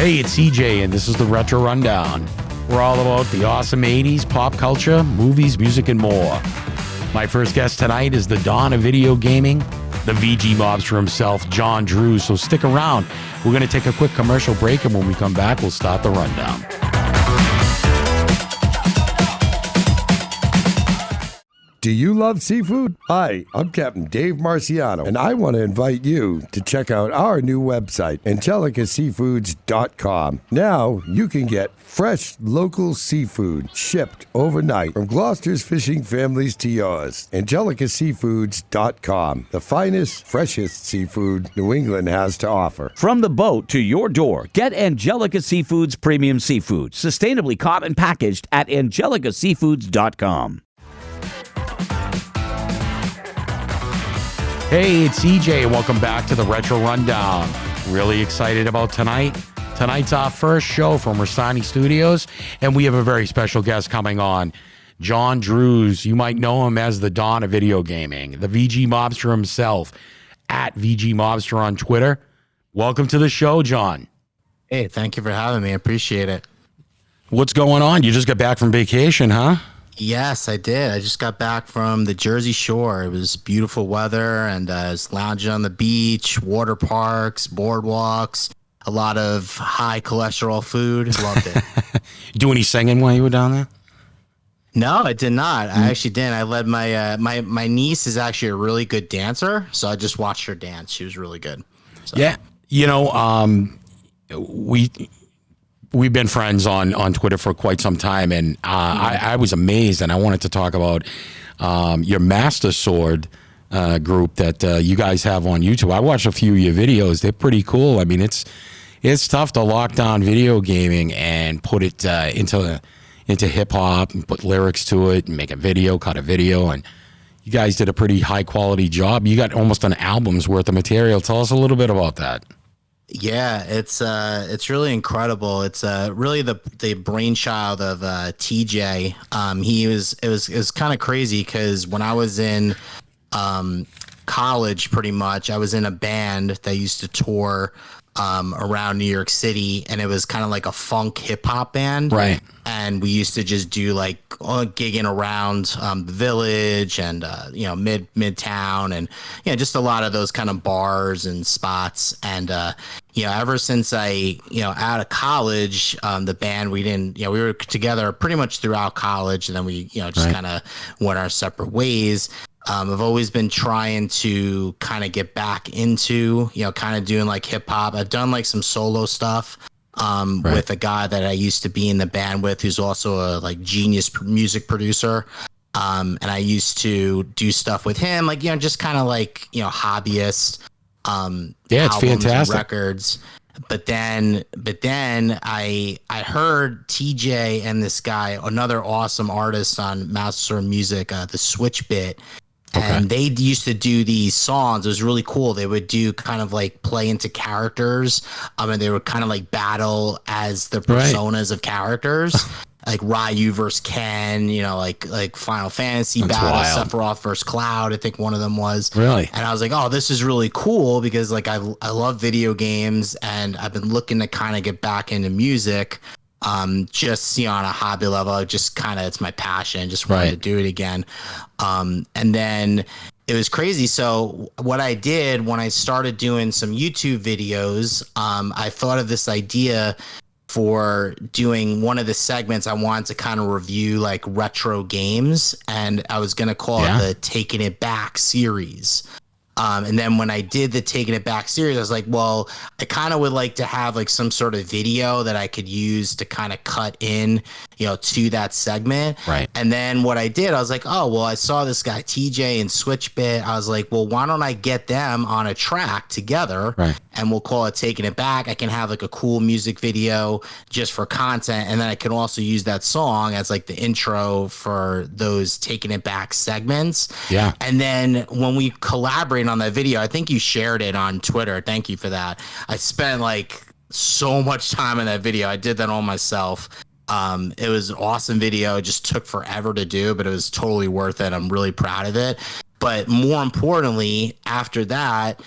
Hey, it's CJ, and this is the Retro Rundown. We're all about the awesome 80s, pop culture, movies, music, and more. My first guest tonight is the Dawn of video gaming, the VG Mobster himself, John Drew. So stick around. We're going to take a quick commercial break, and when we come back, we'll start the rundown. Do you love seafood? Hi, I'm Captain Dave Marciano, and I want to invite you to check out our new website, angelicaseafoods.com. Now you can get fresh local seafood shipped overnight from Gloucester's fishing families to yours. angelicaseafoods.com, the finest, freshest seafood New England has to offer. From the boat to your door, get Angelica Seafood's premium seafood, sustainably caught and packaged at angelicaseafoods.com. Hey, it's CJ, and welcome back to the Retro Rundown. Really excited about tonight. Tonight's our first show from Restani Studios, and we have a very special guest coming on, John Drews. You might know him as the Dawn of video gaming, the VG Mobster himself, at VG Mobster on Twitter. Welcome to the show, John. Hey, thank you for having me. I appreciate it. What's going on? You just got back from vacation, huh? Yes, I did. I just got back from the Jersey Shore. It was beautiful weather, and I was lounging on the beach, water parks, boardwalks, a lot of high cholesterol food. Loved it. Do any singing while you were down there? No, I did not. I actually didn't. I led my niece is actually a really good dancer, so I just watched her dance. She was really good. So. Yeah, you know, we've been friends on Twitter for quite some time, and I was amazed, and I wanted to talk about your Master Sword group that you guys have on YouTube. I watched a few of your videos. They're pretty cool. I mean, it's tough to lock down video gaming and put it into hip hop and put lyrics to it and make a video, cut a video, and you guys did a pretty high quality job. You got almost an album's worth of material. Tell us a little bit about that. Yeah, it's really incredible. It's really the brainchild of TJ. It was kind of crazy because when I was in college, pretty much, I was in a band that used to tour around New York City, and it was kind of like a funk hip hop band, right? And we used to just do like gigging around the Village and Midtown, and just a lot of those kind of bars and spots. And ever since I out of college, the band, we were together pretty much throughout college, and then we just kind of went our separate ways. I've always been trying to kind of get back into, kind of doing like hip hop. I've done like some solo stuff with a guy that I used to be in the band with, who's also a like genius music producer. And I used to do stuff with him, like, just kind of like, hobbyist, it's fantastic. Records. But then I heard TJ and this guy, another awesome artist on Master Music, the Switch Bit. And they used to do these songs. It was really cool. They would do kind of like play into characters. And they would kind of like battle as the personas of characters. Like Ryu versus Ken, like Final Fantasy battle, Sephiroth versus Cloud, I think one of them was. Really? And I was like, oh, this is really cool because like I love video games, and I've been looking to kind of get back into music. Just on a hobby level, just kind of, it's my passion, just wanted to do it again. And then it was crazy. So what I did when I started doing some YouTube videos, I thought of this idea for doing one of the segments. I wanted to kind of review like retro games, and I was going to call it the Taking It Back series. And then when I did the Taking It Back series, I was like, well, I kind of would like to have like some sort of video that I could use to kind of cut in, to that segment. Right. And then what I did, I was like, oh, well, I saw this guy TJ and Switchbit. I was like, well, why don't I get them on a track together? Right. And we'll call it Taking It Back. I can have like a cool music video just for content. And then I can also use that song as like the intro for those Taking It Back segments. Yeah. And then when we collaborate on that video, I think you shared it on Twitter. Thank you for that. I spent like so much time in that video. I did that all myself. It was an awesome video. It just took forever to do, but it was totally worth it. I'm really proud of it. But more importantly, after that,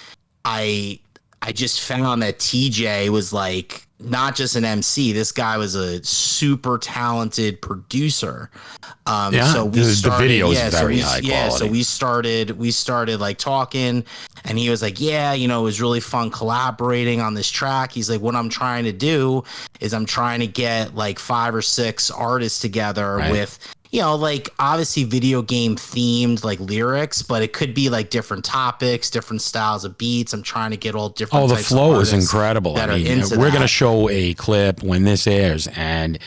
I I just found that TJ was like not just an MC. This guy was a super talented producer. So we the video is very high quality. Yeah, so we started like talking, and he was like, yeah, you know, it was really fun collaborating on this track. He's like, what I'm trying to do is I'm trying to get like 5 or 6 artists together with, you know, like obviously video game themed like lyrics, but it could be like different topics, different styles of beats. I'm trying to get all different. Oh, the types flow of is incredible. That I mean, are into we're that. going to show a clip when this airs, and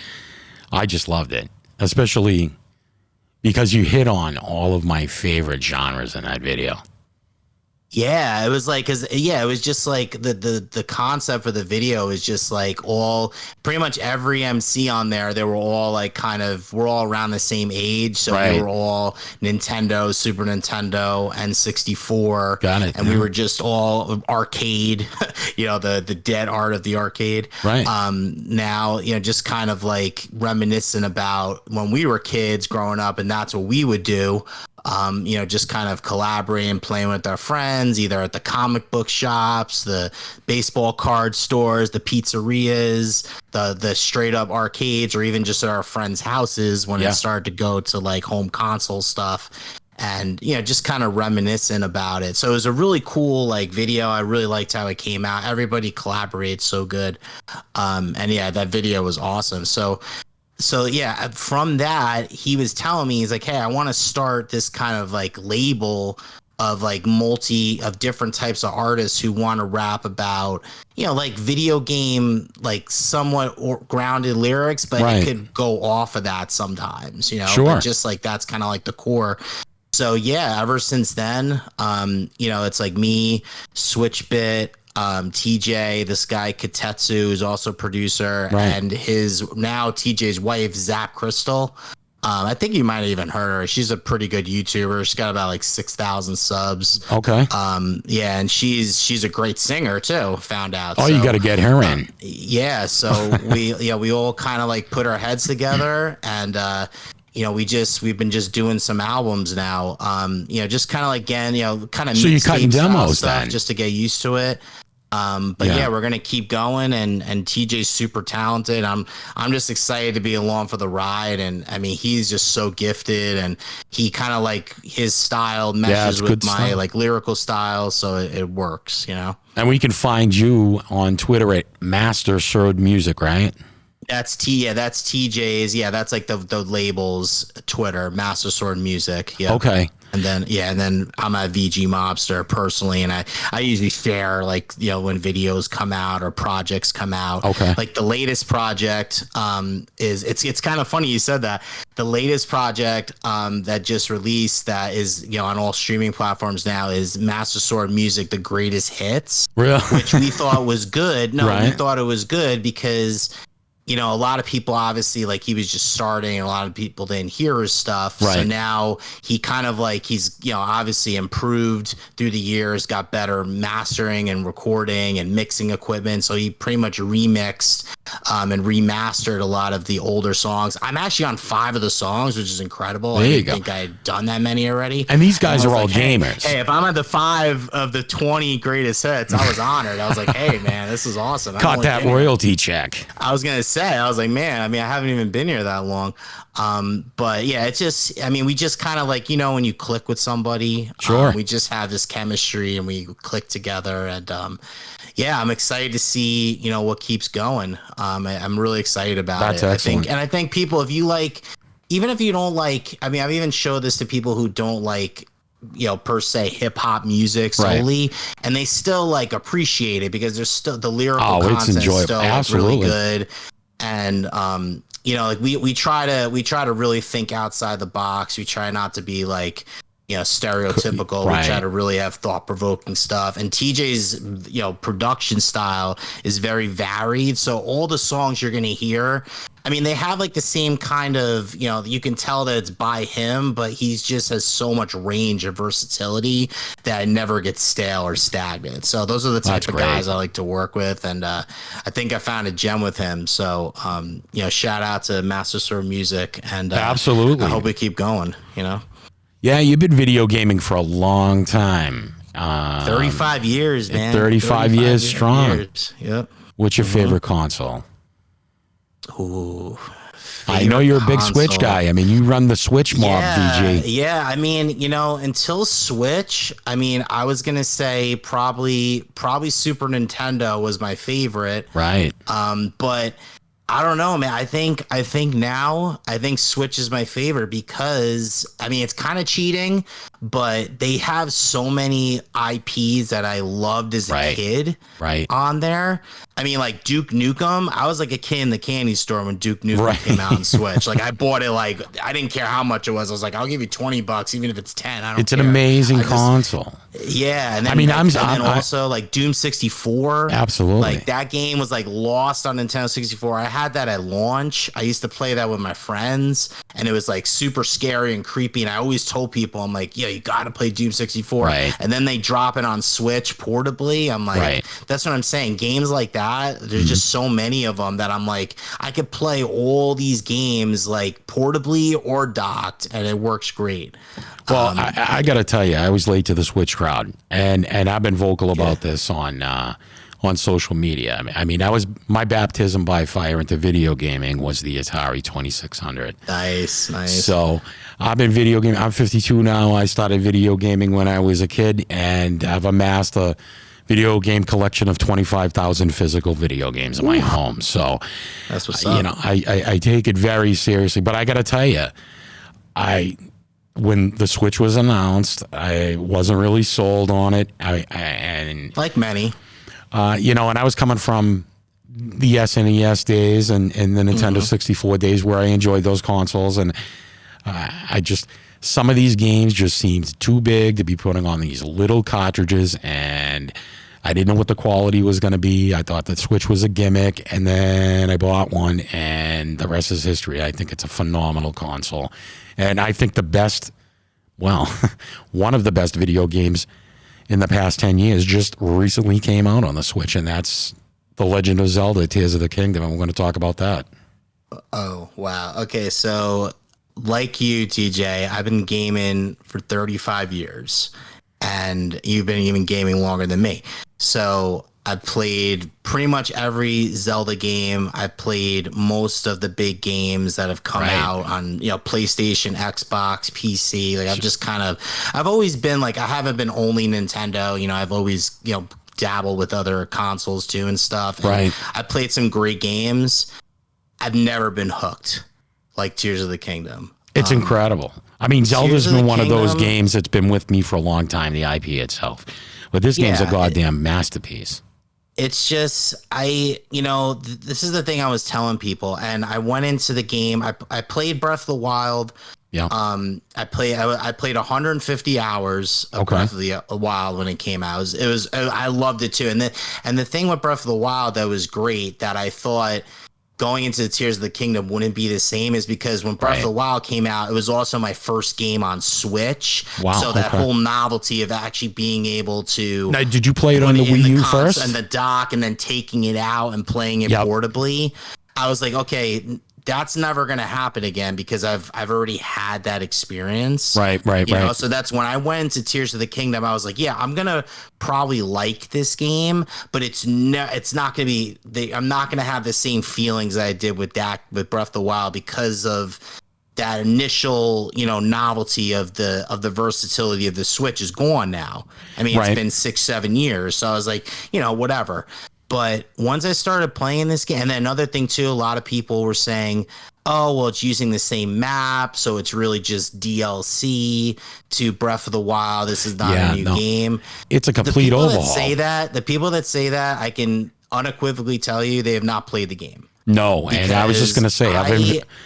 I just loved it, especially because you hit on all of my favorite genres in that video. Yeah, it was like, it was just like the concept for the video is just like all pretty much every MC on there. They were all like we're all around the same age, so we were all Nintendo, Super Nintendo, N64. Got it. And we were just all arcade, you know, the dead art of the arcade. Right. Now, you know, just kind of like reminiscent about when we were kids growing up, and that's what we would do. You know, just kind of collaborating, playing with our friends, either at the comic book shops, the baseball card stores, the pizzerias, the straight up arcades, or even just at our friends' houses when it started to go to like home console stuff. And, you know, just kind of reminiscent about it. So it was a really cool like video. I really liked how it came out. Everybody collaborated so good. And yeah, that video was awesome. So yeah, from that, he was telling me, he's like, hey, I want to start this kind of like label of like of different types of artists who want to rap about, you know, like video game, like somewhat grounded lyrics, but it could go off of that sometimes, you know, but just like that's kind of like the core. So yeah, ever since then, you know, it's like me, Switchbit, TJ, this guy Katetsu is also producer, and now TJ's wife Zap Crystal. I think you might have even heard her. She's a pretty good YouTuber. She's got about like 6,000 subs. Okay. Yeah, and she's a great singer too. Found out. Oh, so, you got to get her in. Yeah. So we all kind of like put our heads together, and you know, we've been just doing some albums now. You know, just kind of like, again, you know, kind of so you're cutting demos stuff then, just to get used to it. But yeah, we're gonna keep going, and TJ's super talented. I'm just excited to be along for the ride, and I mean, he's just so gifted, and he kind of like his style meshes with my like lyrical style, so it works, you know. And we can find you on Twitter at Master Sword Music, right? That's TJ's. Yeah, that's like the label's Twitter, Master Sword Music. Yeah. Okay. And then I'm at VG Mobster personally, and I usually share like, you know, when videos come out or projects come out. Okay. Like the latest project is it's kind of funny you said that. The latest project that just released, that is, you know, on all streaming platforms now, is Master Sword Music: The Greatest Hits. Really? Which we thought was good. No, we thought it was good because, you know, a lot of people obviously, like, he was just starting, and a lot of people didn't hear his stuff. Right. So now he kind of like, he's, you know, obviously improved through the years, got better mastering and recording and mixing equipment. So he pretty much remixed and remastered a lot of the older songs. I'm actually on 5 of the songs, which is incredible. I didn't think I had done that many already. And these guys are all like, gamers. Hey, if I'm at the 5 of the 20 greatest hits, I was honored. I was like, hey, man, this is awesome. Caught that royalty check. I was going to say, I was like, man, I mean, I haven't even been here that long. But yeah, it's just, I mean, we just kind of like, you know, when you click with somebody, we just have this chemistry and we click together. And yeah, I'm excited to see, you know, what keeps going. I'm really excited about it. Excellent. I think people, if you like, even if you don't like, I mean, I've even showed this to people who don't like, you know, per se hip hop music solely, and they still like appreciate it because there's still the lyrical content is still like, really good. And you know, like we try to really think outside the box. We try not to be like, you know, stereotypical. We try to really have thought-provoking stuff. And TJ's, you know, production style is very varied. So all the songs you're gonna hear, I mean, they have like the same kind of, you know, you can tell that it's by him, but he's just has so much range and versatility that it never gets stale or stagnant. So those are the type of guys I like to work with. And I think I found a gem with him. So, you know, shout out to Master Sword Music. And absolutely, I hope we keep going, you know? Yeah, you've been video gaming for a long time. 35 years, man. 35 years strong. Years. Yep. What's your favorite console? Ooh. I know you're a big console. Switch guy. I mean, you run the Switch mob, VG. Yeah, I mean, until Switch, I mean, I was gonna say probably Super Nintendo was my favorite. Right. But I don't know, man. I think now Switch is my favorite because I mean it's kind of cheating, but they have so many IPs that I loved as a kid on there. I mean, like Duke Nukem, I was like a kid in the candy store when Duke Nukem came out on Switch. Like I bought it, like I didn't care how much it was. I was like, I'll give you $20, even if it's 10. I don't. It's care. an amazing console. Yeah, and then, I mean, I'm also like Doom 64. Absolutely, like that game was like lost on Nintendo 64. I had that at launch. I used to play that with my friends, and it was like super scary and creepy. And I always told people, I'm like, yeah, you got to play Doom 64. Right. And then they drop it on Switch portably. I'm like, that's what I'm saying. Games like that, there's just so many of them that I'm like, I could play all these games like portably or docked, and it works great. Well, I got to tell you, I was late to the Switch crowd, and I've been vocal about this on social media. I mean, that was my baptism by fire into video gaming was the Atari 2600. Nice. So I've been video gaming. I'm 52 now. I started video gaming when I was a kid, and I've amassed a video game collection of 25,000 physical video games in my home. So that's what's up. I take it very seriously. But I got to tell you, when the Switch was announced, I wasn't really sold on it. And like many. And I was coming from the SNES days and the Nintendo 64 days where I enjoyed those consoles. And some of these games just seemed too big to be putting on these little cartridges. And I didn't know what the quality was going to be. I thought the Switch was a gimmick. And then I bought one, and the rest is history. I think it's a phenomenal console. And I think one of the best video games in the past 10 years just recently came out on the Switch, and that's The Legend of Zelda, Tears of the Kingdom, and we're going to talk about that. Oh, wow. Okay, so like you, TJ, I've been gaming for 35 years, and you've been even gaming longer than me. So I've played pretty much every Zelda game. I've played most of the big games that have come out on, PlayStation, Xbox, PC. Like I've always been like, I haven't been only Nintendo. I've always, dabbled with other consoles too and stuff. And I played some great games. I've never been hooked like Tears of the Kingdom. It's incredible. I mean, Zelda's been one of those games that's been with me for a long time, the IP itself. But this game's a goddamn masterpiece. It's just, this is the thing I was telling people, and I went into the game. I played Breath of the Wild. Yeah. I played 150 hours of Breath of the Wild when it came out. I loved it too. And the thing with Breath of the Wild that was great that I thought going into the Tears of the Kingdom wouldn't be the same is because when Breath of the Wild came out, it was also my first game on Switch. Wow. So that whole novelty of actually being able to. Now, did you play it on the Wii U first? And the dock, and then taking it out and playing it portably. I was like, okay, that's never going to happen again because I've already had that experience. Right. So that's when I went into Tears of the Kingdom. I was like, yeah, I'm going to probably like this game, but it's not going to be, I'm not going to have the same feelings that I did with Breath of the Wild because of that initial, novelty of the versatility of the Switch is gone now. I mean, it's been 6-7 years. So I was like, whatever. But once I started playing this game, and then another thing too, a lot of people were saying, oh, well, it's using the same map, so it's really just DLC to Breath of the Wild. This is not a new game. It's a complete overhaul. The people that say that, I can unequivocally tell you they have not played the game. No, and I was just going to say,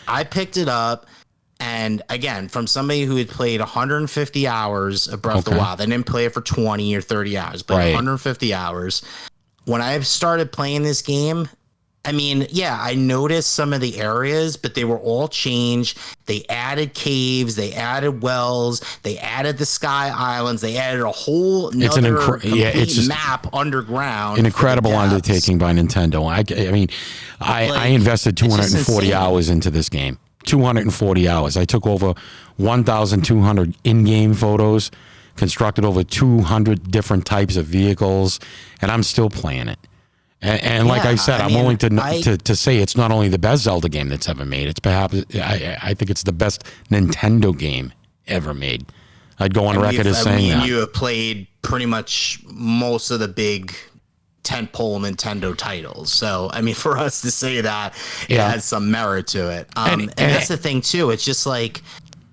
I picked it up. And again, from somebody who had played 150 hours of Breath of the Wild, I didn't play it for 20 or 30 hours, but 150 hours. When I started playing this game, I mean, I noticed some of the areas, but they were all changed. They added caves, they added wells, they added the sky islands, they added a whole complete map underground. An incredible undertaking by Nintendo. I invested 240 hours into this game. 240 hours. I took over 1,200 in-game photos, constructed over 200 different types of vehicles, and I'm still playing it. And like I said, I'm willing to say it's not only the best Zelda game that's ever made. It's perhaps I think it's the best Nintendo game ever made. I'd go on record as saying that. You have played pretty much most of the big tentpole Nintendo titles. So, I mean, for us to say that, it has some merit to it. And that's the thing, too. It's just like,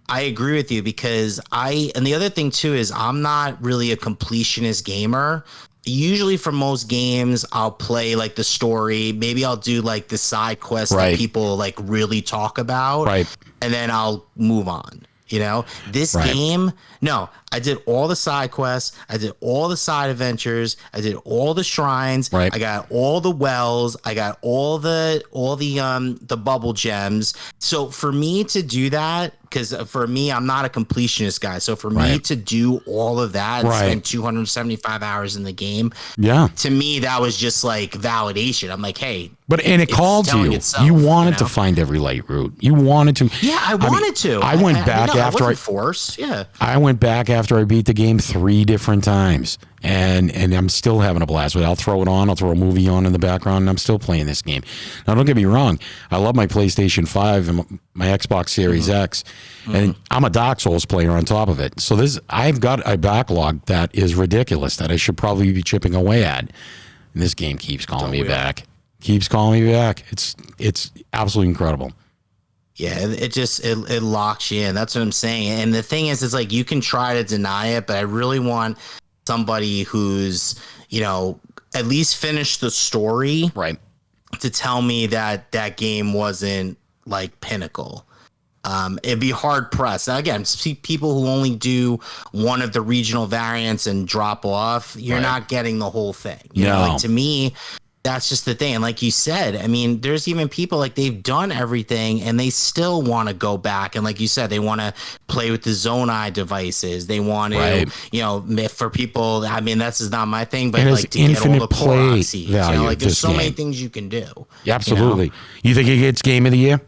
I agree with you because and the other thing, too, is I'm not really a completionist gamer. Usually for most games, I'll play like the story. Maybe I'll do like the side quests that people like really talk about. Right. And then I'll move on. You know, this game, no, I did all the side quests. I did all the side adventures. I did all the shrines. Right. I got all the wells. I got all the bubble gems. So for me to do that, because for me, I'm not a completionist guy. So for me to do all of that and spend 275 hours in the game, to me, that was just like validation. I'm like, hey. And it called you. Itself, you wanted to find every light route. You wanted to. Yeah, I wanted to. I went back after I forced. Yeah. I went back after I beat the game 3 different times, and I'm still having a blast with it. I'll throw it on. I'll throw a movie on in the background, and I'm still playing this game. Now, don't get me wrong. I love my PlayStation 5 and my Xbox Series X, and I'm a Dark Souls player on top of it. So I've got a backlog that is ridiculous that I should probably be chipping away at. And this game keeps calling me back. Keeps calling me back. It's absolutely incredible. Yeah, it locks you in. That's what I'm saying. And the thing is, it's like you can try to deny it, but I really want somebody who's, at least finished the story, to tell me that that game wasn't like pinnacle. It'd be hard pressed. Now, again, see people who only do one of the regional variants and drop off. You're not getting the whole thing. You know, like to me, that's just the thing. And like you said, I mean, there's even people like they've done everything and they still want to go back. And like you said, they want to play with the Zonai devices. They want to, for people, I mean, that's not my thing, but like to get all the play value. Like there's so many things you can do. Yeah, absolutely. You think it gets Game of the Year?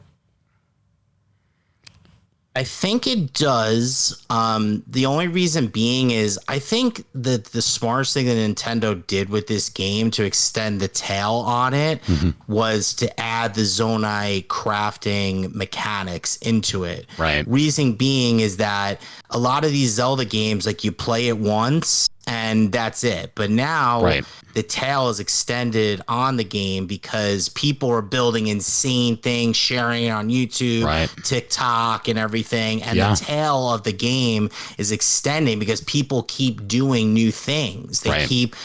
I think it does. The only reason being is I think that the smartest thing that Nintendo did with this game to extend the tail on it was to add the Zonai crafting mechanics into it. Right. Reason being is that a lot of these Zelda games, like you play it once and that's it. But now the tail is extended on the game because people are building insane things, sharing it on YouTube, TikTok, and everything. And the tail of the game is extending because people keep doing new things. They keep,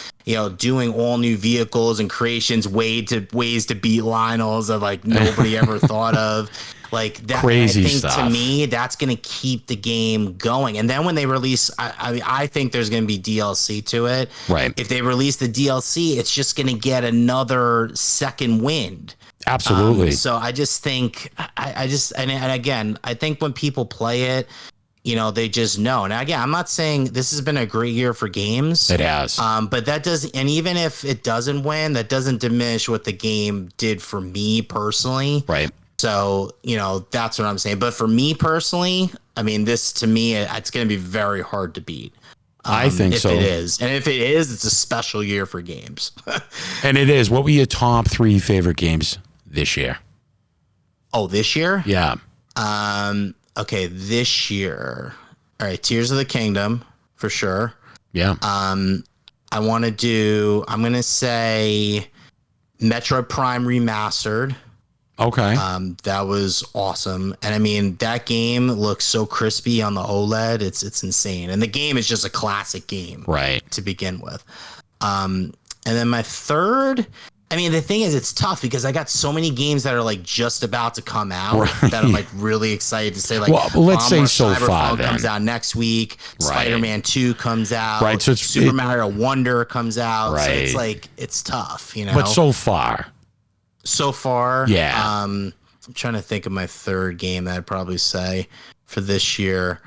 doing all new vehicles and creations, ways to beat Lionel's that like nobody ever thought of. Like that, crazy I think stuff. To me, that's going to keep the game going. And then when they release, I think there's going to be DLC to it. Right. If they release the DLC, it's just going to get another second wind. Absolutely. So I just think, and again, I think when people play it, they just know. And again, I'm not saying this has been a great year for games. It has. But that does, and even if it doesn't win, that doesn't diminish what the game did for me personally. Right. So, that's what I'm saying. But for me personally, I mean, this to me, it's going to be very hard to beat. I think so. If it is. And if it is, it's a special year for games. And it is. What were your top 3 favorite games this year? Oh, this year? Yeah. Okay, this year. All right, Tears of the Kingdom, for sure. Yeah. I'm going to say Metroid Prime Remastered. Okay. That was awesome. And I mean, that game looks so crispy on the OLED. It's insane. And the game is just a classic game. Right. To begin with. And then my third, I mean, the thing is, it's tough because I got so many games that are like just about to come out that I'm like really excited to say. Like, well, let's say so far. Cyberpunk comes out next week. Spider-Man 2 comes out. Right. So Super Mario Wonder comes out. Right. So it's like, it's tough, But so far. Yeah. I'm trying to think of my third game that I'd probably say for this year.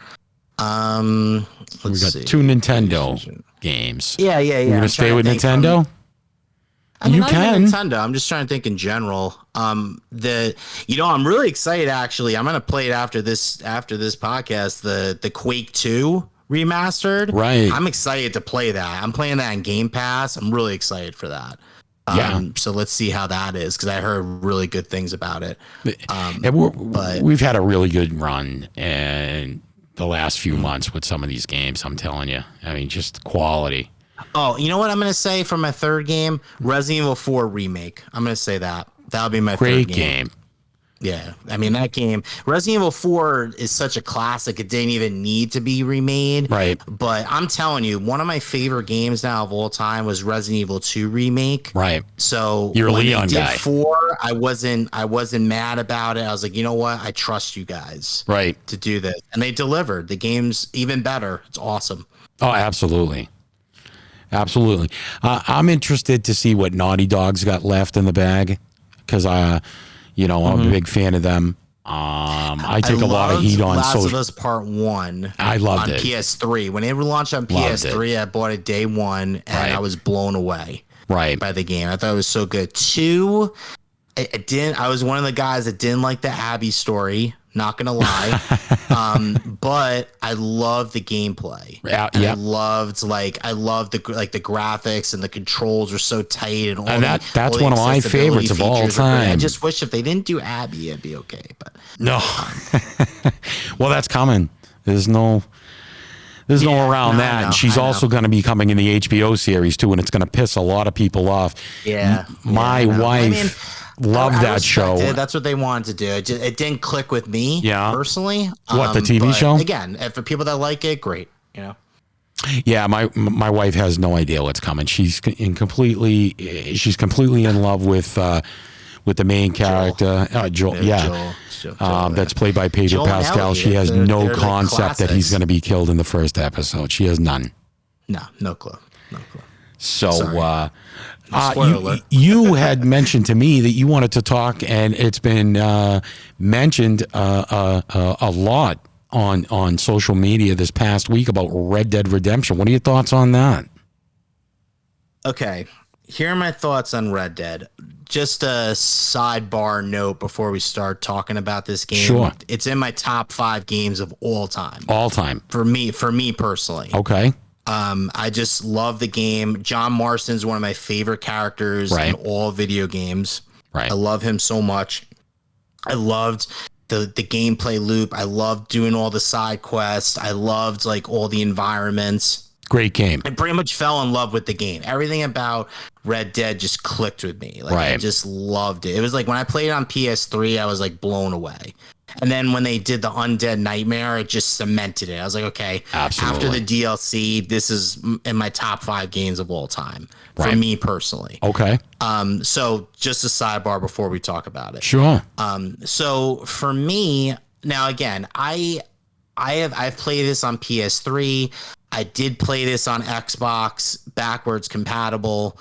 We got 2 Nintendo games. Yeah. We're gonna stay with Nintendo. You can. Nintendo. I'm just trying to think in general. I'm really excited. Actually, I'm gonna play it after this podcast. The Quake 2 remastered. Right. I'm excited to play that. I'm playing that in Game Pass. I'm really excited for that. Yeah. So let's see how that is, because I heard really good things about it. And we've had a really good run in the last few months with some of these games. I'm telling you. I mean, just quality. Oh, you know what I'm going to say for my third game? Resident Evil 4 Remake. I'm going to say that. That'll be my Great third game. Yeah, I mean, that game, Resident Evil 4 is such a classic. It didn't even need to be remade. Right. But I'm telling you, one of my favorite games now of all time was Resident Evil 2 Remake. Right. So you're a when Leon they did guy. 4, I wasn't mad about it. I was like, you know what? I trust you guys. Right. To do this. And they delivered. The game's even better. It's awesome. Oh, absolutely. Absolutely. I'm interested to see what Naughty Dog's got left in the bag, because I'm a big fan of them. I take a lot of heat on Last of social. Us Part 1. I loved on it. PS3. When it launched on Loved PS3, I bought it day one, and Right. I was blown away Right. by the game. I thought it was so good. 2, I was one of the guys that didn't like the Abby story. Not gonna lie, but I loved the gameplay. Yeah, And yeah. I loved the graphics, and the controls were so tight, and all And that's one of my accessibility favorites of all features are great. I time. just wish if they didn't do Abby, it'd be okay. But No. Well, that's coming. There's no around no, I that. know, And she's I know. also going to be coming in the HBO series too, and it's going to piss a lot of people off. yeah, My I know. wife loved I that respect show. it. That's what they wanted to do. It didn't click with me, Yeah. personally. What, the TV but show? Again, for people that like it, great. You know. Yeah, my wife has no idea what's coming. She's completely in love with the main character, Joel. Yeah. Joel, That's played by Pedro Joel and Pascal. Elliot, She has they're no like concept that he's classics. going to be killed in the first episode. She has none. No clue. So, Sorry. you, Spoiler alert. you had mentioned to me that you wanted to talk, and it's been mentioned a lot on social media this past week about Red Dead Redemption. What are your thoughts on that? Okay, here are my thoughts on Red Dead. Just a sidebar note before we start talking about this game. Sure. It's in my top 5 games of all time. All time. For me personally. Okay. I just love the game. John Marston's one of my favorite characters Right. in all video games. Right. I love him so much. I loved the gameplay loop. I loved doing all the side quests. I loved all the environments. Great game. I pretty much fell in love with the game. Everything about Red Dead just clicked with me. I Right. just loved it. It was like when I played it on PS3, I was blown away. And then when they did the Undead Nightmare, it just cemented it. I was like, okay, Absolutely. after the DLC, this is in my top 5 games of all time for Right. me personally. Okay. So just a sidebar before we talk about it. Sure. So for me, now again, I've played this on PS3. I did play this on Xbox backwards compatible.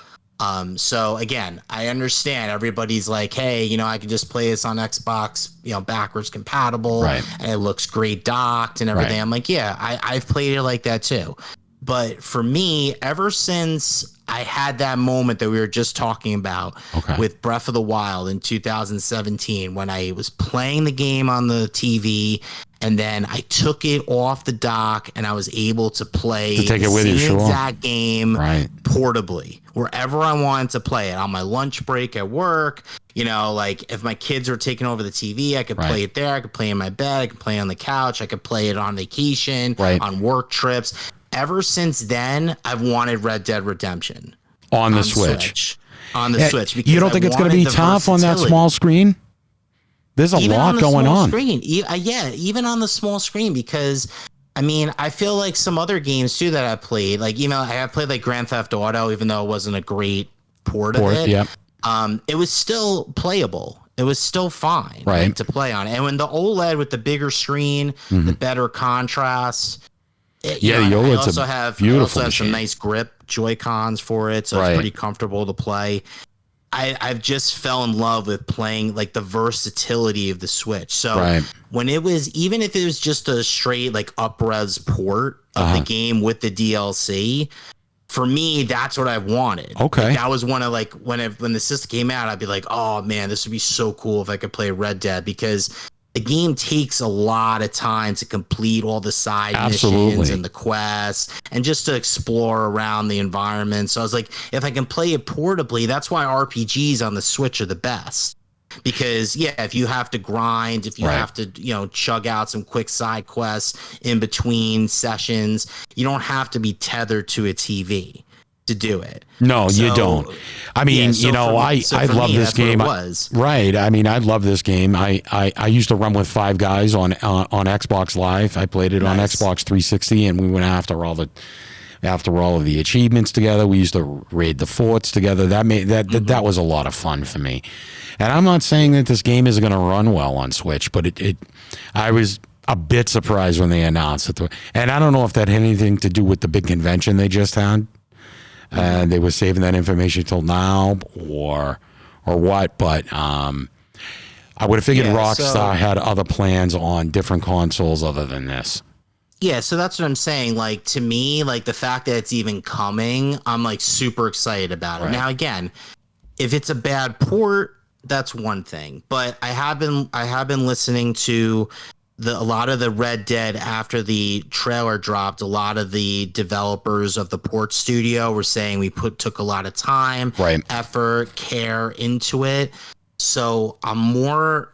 So again, I understand everybody's like, hey, I can just play this on Xbox, backwards compatible, Right. and it looks great docked and everything. Right. I'm like, yeah, I've played it like that too. But for me, ever since I had that moment that we were just talking about Okay. with Breath of the Wild in 2017, when I was playing the game on the TV, and then I took it off the dock and I was able to play To take it the with you, same sure. exact game Right. portably wherever I wanted to play it, on my lunch break at work. If my kids were taking over the TV, I could Right. play it there. I could play in my bed. I could play on the couch. I could play it on vacation, Right. on work trips. Ever since then, I've wanted Red Dead Redemption On the Switch. On the Yeah, Switch. you don't I think it's going to wanted be the tough on that versatility. small screen? There's a Even lot the going small on. Screen. Even on the small screen, because I feel like some other games too that I played, I have played Grand Theft Auto, even though it wasn't a great port of it. Yeah. It was still playable. It was still fine, Right. to play on. And when the OLED with the bigger screen, the better contrast. Yeah, the I OLED's also a have beautiful some machine. nice grip Joy-Cons for it, so Right. it's pretty comfortable to play. I've just fell in love with playing the versatility of the Switch. So Right. when it was, even if it was just a straight up-res port of the game with the DLC, for me, that's what I wanted. Okay. That was one of when the system came out, I'd be like, oh man, this would be so cool if I could play Red Dead, because the game takes a lot of time to complete all the side Absolutely. missions and the quests and just to explore around the environment. So I was like, if I can play it portably, that's why RPGs on the Switch are the best. Because if you have to grind, if you have to, chug out some quick side quests in between sessions, you don't have to be tethered to a TV to do it. No, you don't. I mean, I love this game. Right. I mean, I love this game. I used to run with 5 guys on Xbox Live. I played it on Xbox 360, and we went after all of the achievements together. We used to raid the forts together. That was a lot of fun for me. And I'm not saying that this game is going to run well on Switch, but I was a bit surprised when they announced it. And I don't know if that had anything to do with the big convention they just had. They were saving that information till now, or what? But I would have figured Rockstar had other plans on different consoles other than this. Yeah, so that's what I'm saying. Like, to me, like, the fact that it's even coming, I'm like super excited about it. Right. Now, again, if it's a bad port, that's one thing. But I have been listening to a lot of the Red Dead after the trailer dropped. A lot of the developers of the port studio were saying we took a lot of time, effort, care into it. So I'm more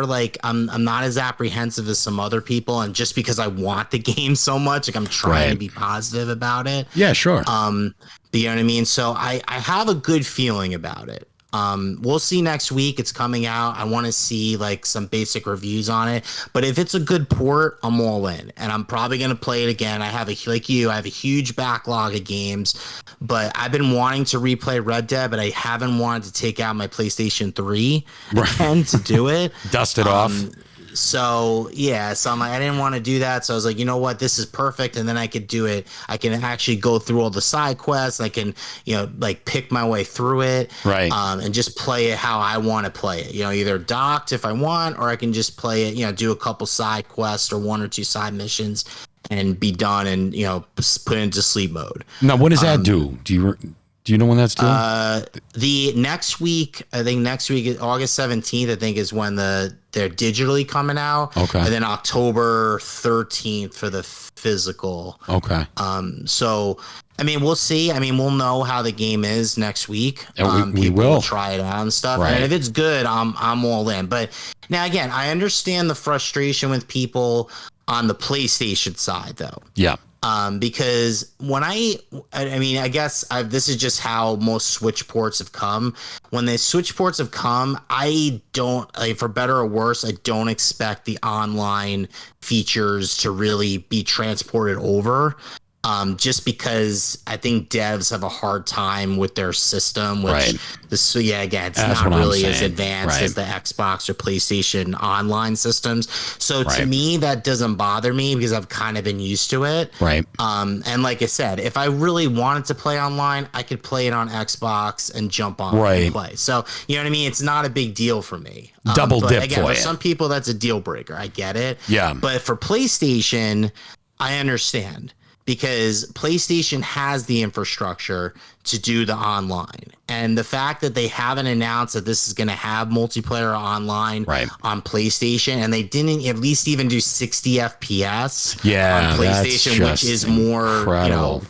like I'm not as apprehensive as some other people, and just because I want the game so much, like I'm trying to be positive about it. Yeah, sure. You know what I mean? So I have a good feeling about it. We'll see next week. It's coming out. I want to see like some basic reviews on it. But if it's a good port, I'm all in, and I'm probably gonna play it again. I have a huge backlog of games, but I've been wanting to replay Red Dead, but I haven't wanted to take out my PlayStation 3 again to do it. Dust it off. So I'm like, I didn't want to do that. So I was like, you know what, this is perfect. And then I could do it. I can actually go through all the side quests. I can, like pick my way through it. Right. And just play it how I want to play it. Either docked if I want, or I can just play it, do a couple side quests or 1 or 2 side missions and be done and, put into sleep mode. Now, what does that do? Do you know when that's due? The next week, I think August 17th, I think is when they're digitally coming out. Okay. And then October 13th for the physical. Okay. So, I mean, we'll see. I mean, we'll know how the game is next week. We will try it out and stuff. Right. And if it's good, I'm all in. But now, again, I understand the frustration with people on the PlayStation side, though. Yeah. Because when I guess this is just how most Switch ports have come. When the Switch ports have come, I don't, like, for better or worse, I don't expect the online features to really be transported over. Just because I think devs have a hard time with their system, which again, it's That's not what really I'm as saying. advanced as the Xbox or PlayStation online systems. So to me, that doesn't bother me because I've kind of been used to it. Right. And like I said, if I really wanted to play online, I could play it on Xbox and jump on and play. So, you know what I mean? It's not a big deal for me. Double dip again, for for you. some people, that's a deal breaker. I get it. Yeah. But for PlayStation, I understand. Because PlayStation has the infrastructure to do the online. And the fact that they haven't announced that this is going to have multiplayer online on PlayStation, and they didn't at least even do 60 FPS on PlayStation, which is more,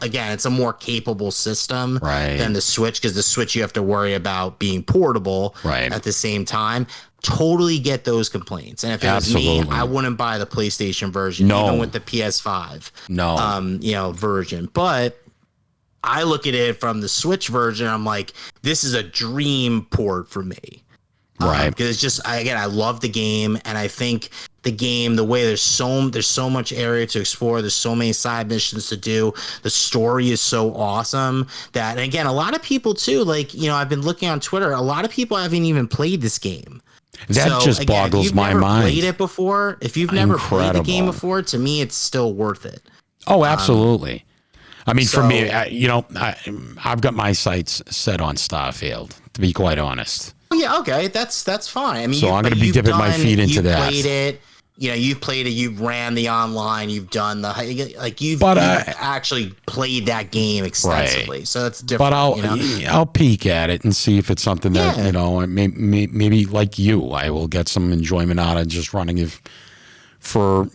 again, it's a more capable system than the Switch, because the Switch you have to worry about being portable at the same time. Totally get those complaints. And if it was me, I wouldn't buy the PlayStation version, even with the PS5 version. But I look at it from the Switch version, I'm like, this is a dream port for me. Because it's just, I love the game, and I think the game, the way there's so much area to explore, there's so many side missions to do, the story is so awesome that, and again, a lot of people too, like, I've been looking on Twitter, a lot of people haven't even played this game. That just boggles my mind. If you've never played it before, if you've never played the game before, to me, it's still worth it. Oh, absolutely. I mean, for me, I've got my sights set on Starfield, to be quite honest. Yeah, okay, that's fine. I mean, so I'm going to be dipping my feet into that. Played it. you've played it, you've ran the online, you've done you've actually played that game extensively. Right. So that's different. But I'll peek at it and see if it's something that maybe like you, I will get some enjoyment out of just running it for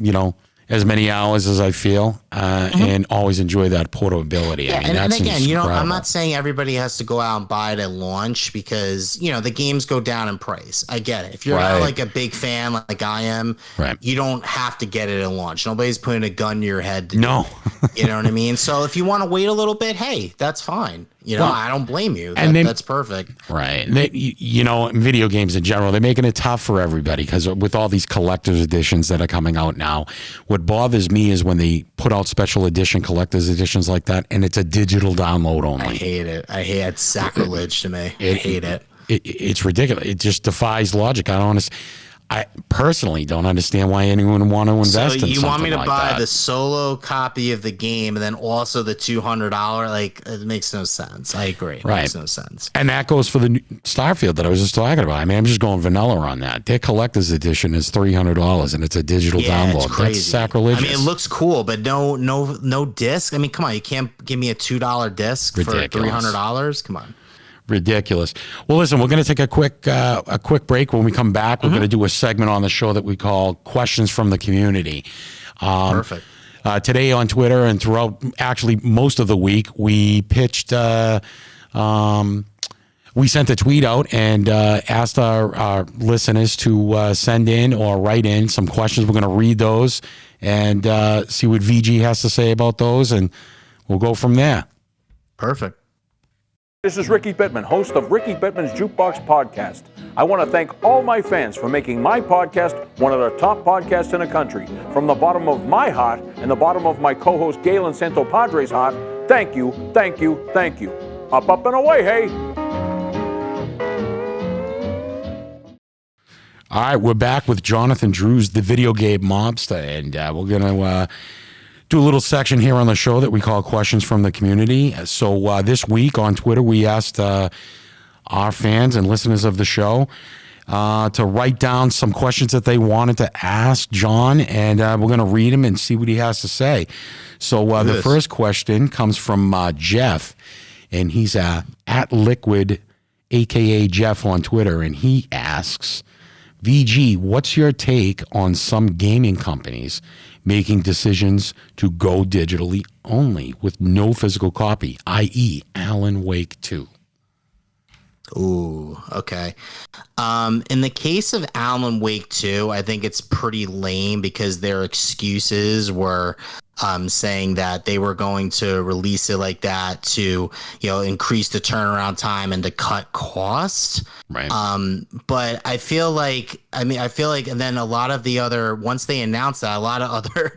as many hours as I feel, and always enjoy that portability. Yeah, I mean, and again, incredible. I'm not saying everybody has to go out and buy it at launch because, the games go down in price. I get it. If you're not like a big fan like I am, you don't have to get it at launch. Nobody's putting a gun to your head. You know what I mean? So if you want to wait a little bit, hey, that's fine. I don't blame you. That's perfect. Right. Video games in general, they're making it tough for everybody because with all these collector's editions that are coming out now, what bothers me is when they put out special edition collector's editions like that and it's a digital download only. I hate it. It's sacrilege to me. I hate it. It's ridiculous. It just defies logic. I personally don't understand why anyone would want to invest in something like that. So you want me to buy the solo copy of the game and then also the $200? It makes no sense. I agree. It makes no sense. And that goes for the Starfield that I was just talking about. I mean, I'm just going vanilla on that. Their collector's edition is $300 and it's a digital download. It's crazy. That's sacrilegious. I mean, it looks cool, but no disc. I mean, come on. You can't give me a $2 disc for $300. Come on. Ridiculous. Well, listen, we're going to take a quick break. When we come back, we're going to do a segment on the show that we call Questions from the Community. Perfect. Today on Twitter and throughout actually most of the week, we pitched, we sent a tweet out and asked our listeners to send in or write in some questions. We're going to read those and see what VG has to say about those, and we'll go from there. Perfect. This is Ricky Bittman, host of Ricky Bittman's Jukebox Podcast. I want to thank all my fans for making my podcast one of the top podcasts in the country. From the bottom of my heart and the bottom of my co-host Galen Santopadre's heart, thank you, thank you, thank you. Up, up, and away, hey! All right, we're back with Jonathan Drews, the video game mobster, and we're going to do a little section here on the show that we call Questions from the Community. So this week on Twitter, we asked our fans and listeners of the show to write down some questions that they wanted to ask John, and we're going to read them and see what he has to say. So the first question comes from Jeff, and he's at Liquid, a.k.a. Jeff on Twitter, and he asks, VG, what's your take on some gaming companies making decisions to go digitally only with no physical copy, i.e. Alan Wake 2? Ooh, okay. In the case of Alan Wake 2, I think it's pretty lame because their excuses were saying that they were going to release it like that to, increase the turnaround time and to cut costs. Right. But I feel like, and then a lot of the other, once they announced that, a lot of other